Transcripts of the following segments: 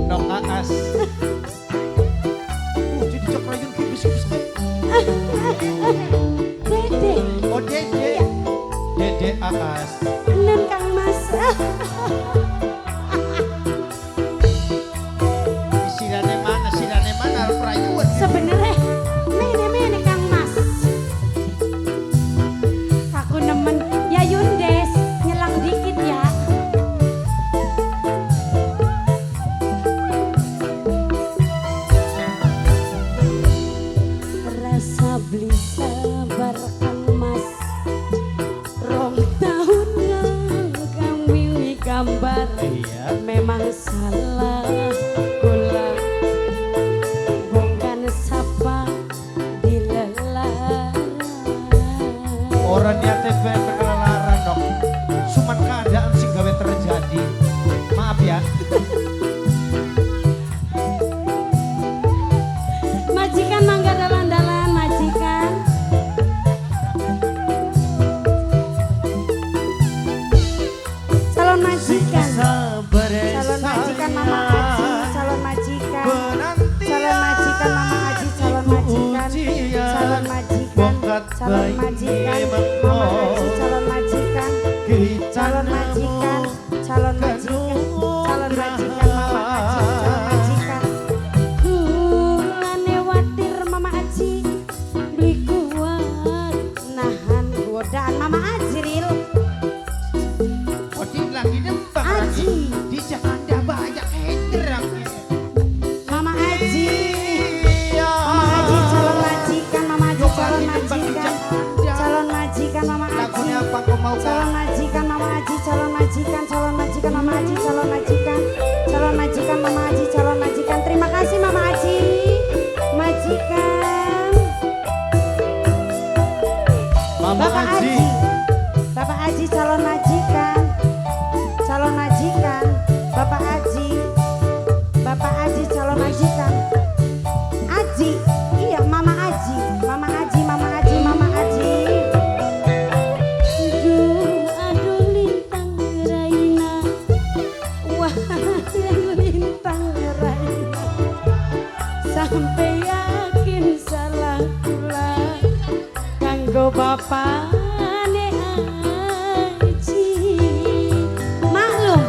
Nok Aas. Jadi cokrayun ki bis-bis. Dede. Oh Dede. Dede Aas. Bener Kang Mas. Silane mana prayuan. Sebenarnya mene Kang Mas. Aku nemen ya Yundes nyelang dikit ya. Rasa beli sabar Kang Mas. Rong tahun kang wingi gambar. Iya. Memang salah kula bukan sapa dilelarang. Orang niatnya gue berkelaran dong. Cuman keadaan sih gawe terjadi. Maaf ya. Majikan mangga dalan-dalan majikan. Calon majikan. Calon majikan Mama Aji, calon majikan. Calon majikan Mama Aji, calon majikan. Calon majikan. Calon majikan Mama Aji, calon majikan. Calon majikan. Calon majikan. Calon majikan Mama Aji, calon majikan. Kulane watir Mama Aji, beli kuat nahan godaan Mama Aji ril. Odin lagi nembak lagi. Aji. Di Jakarta banyak hater aku. Mama Aji. Mama Aji calon majikan, Mama Aji calon majikan. Calon majikan Mama Aji. Lagunya apa kau mau Calon majikan Mama Aji, calon majikan, calon majikan Mama Aji, calon majikan. Calon majikan Mama Aji, calon majikan. Terima kasih Mama Aji. Majikan. Mama Bapak Aji. Aji. Bapak Aji calon majikan. Calon majikan. Bapak Aji. Bapak Aji calon majikan. Aji. Iya Mama Aji. Mama Aji, Mama Aji, Mama Aji. Aduh lintang Raina. Wah lintang Raina. Sampai yakin salah kula. Kanggo bapane Aji. Maklum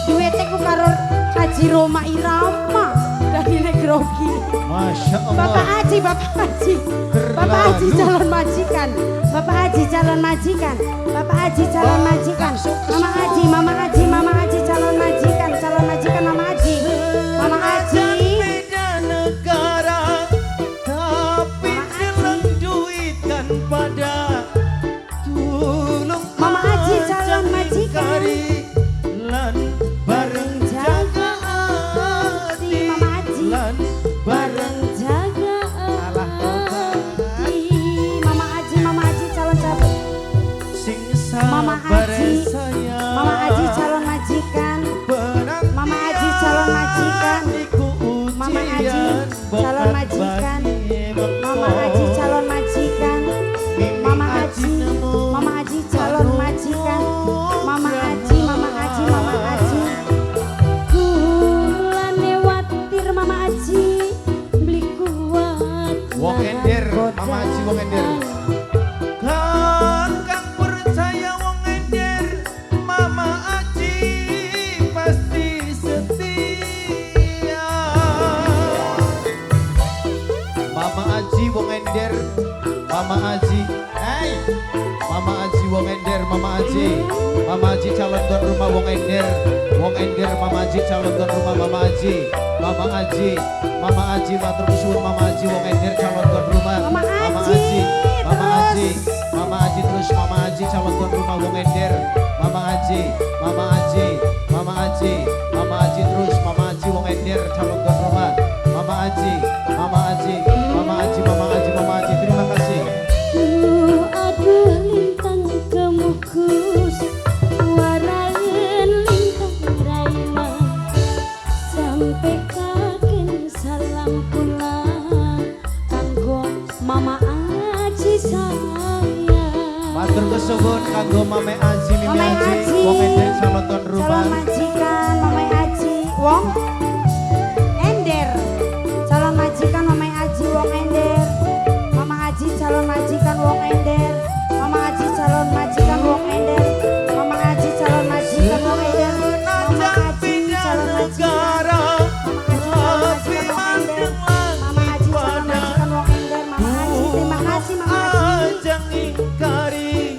duete ku karo Haji Roma Irama dari Negrogi. Masya Allah. Bapak Aji, Bapak Aji. Bapak Aji calon majikan. Bapak Aji calon majikan. Bapak Aji calon majikan. Mama Aji, Mama Aji, Mama Aji calon majikan. Calon majikan Mama Aji. Mama Aji. Beda negara, tapi dalam duit kan pada tulung. Mama Aji calon majikan. Lan bareng jaga hati. Mama Aji. Lan bareng Jaga Alah, hati. Mama Aji, Mama Aji calon sahabat. sing Mama sabar Aji. saya. Mama Aji calon majikan. Mama Aji calon majikan. Mama Aji calon majikan. Mama Aji calon majikan. Mama Aji, Mama Aji calon majikan. Mama Aji, Mama Aji, Mama Aji. Kulane watir Mama Aji, beli kuat. Wong ender, Mama Aji wong ender. Kan kang percaya wong ender, Mama Aji pasti setia. Mama Aji wong ender, Mama Aji. Hey, Mama Aji wong ender, Mama Aji. Mama Aji calon tuan rumah wong ender. Wong ender Mama Aji calon tuan rumah Mama Aji. Mama Aji, Mama Aji matur suwun Mama Aji wong ender calon tuan rumah. Mama Mama Aji, Aji, Mama Aji, terus. Mama Aji terus Mama Aji calon tuan rumah wong ender. Mama Aji, Mama Aji, Mama Aji, Mama Aji terus Mama Aji wong ender calon tuan rumah. Mama Aji, Mama Aji, Mama Aji, Mama Aji, Mama Aji. Terima kasih. Aduh lintang kemukus. Waraen lintang Raina. Sampai kaken salam pula. Kanggo Mama Aji saya. Matur kesuwun kanggo Mame Aji, Mimi Mama Aji, Aji. wong ender calon tuan rumah. Calon majikan Mama Aji. Wong Ender, calon majikan Mama Aji wong Ender. Mama Aji calon majikan wong Ender. Mama Aji calon majikan wong Ender. Mama Aji calon majikan wong Ender. Mama Aji calon majikan. Mama Aji calon majikan wong Ender. Mama Aji terima kasih Mama Aji. Ajang ingkari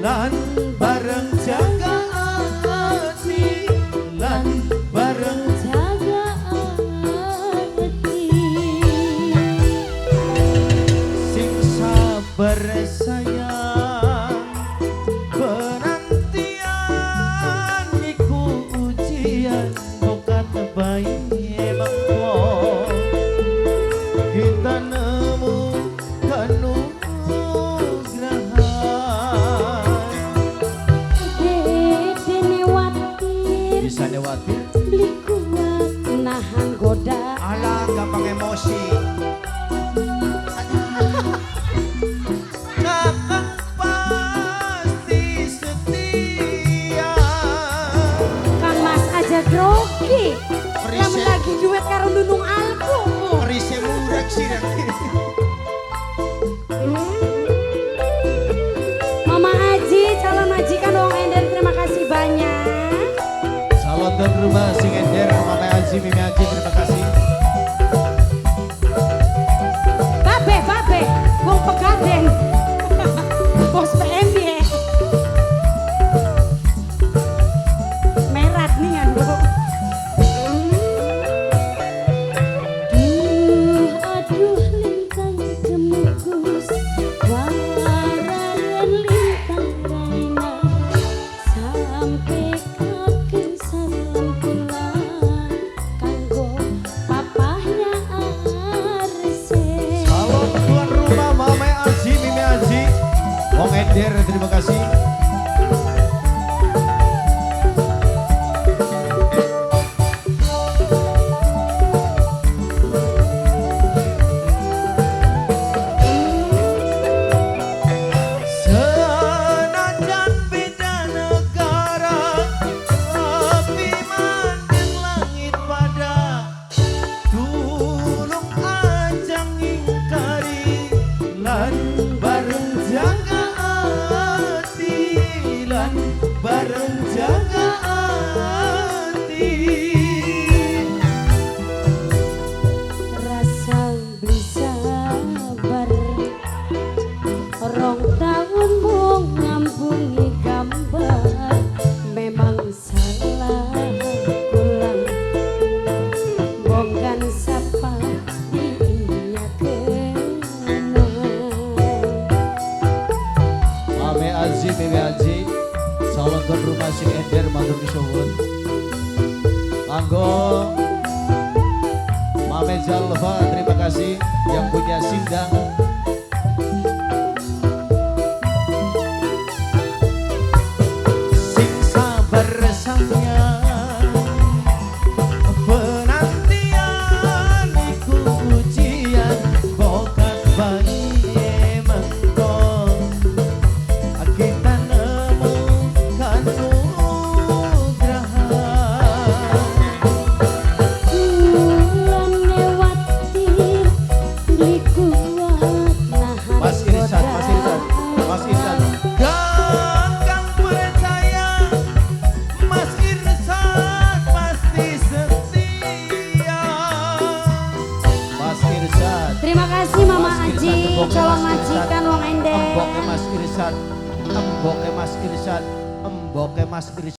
lan bareng jaga hati, lan bareng Jaga hati. sing sabar sayang, penantian iku ujian bokat bayi mengko kita nemu kanugrahan. Dene watir Bisa newatir beli kuat nahan goda. ala gampang emosi. Kakak pasti setia. Kang Mas aja grogi. Perise. Kamu lagi duet karo Nunung Alku. Perise murek sih nanti. Mama Aji calon majikan wong Ender terima kasih banyak. Salon dan rumah sing Ender, Mama Aji, Mimi Aji, terima kasih. Babe, wong Pegadeng. Bos PMB. Merat nih kan, Bu. Aduh lintang kemukus warangan lintang raina sampai kakek salam pulang kanggo papahnya arse. Salon tuan rumah Mama Aji, Mimi Aji, Wong Ender, terima kasih. Senajan beda negara, tapi mandeng langit pada tulung ajang ingkari lan bareng jaga hati, lan bareng jaga hati. Rasa beli sabar rong tahun mung ngambungi gambar memang salah kula bukan sapa dinya kena. Mame Aji, Mimi Aji, salon tuan rumah sing Ender, matur nuwun. Kanggo Mame Jalva, terima kasih yang punya sindang. Sing sabar sayang, penantian iku ujian bokat bayi mengko kita nemu kanugrahan. Bulan lewati beli kuat nahan Mas Irsan, Mas Irsan, Mas Irsan. Kakang percaya, Mas Irsan pasti setia. Mas Irsan. Terima kasih Mama Mas Irsan, Aji emboknya calon Mas Irsan. majikan wong Ender. Emboke Mas Irsan, emboke Mas Irsan, emboke Mas Irsan.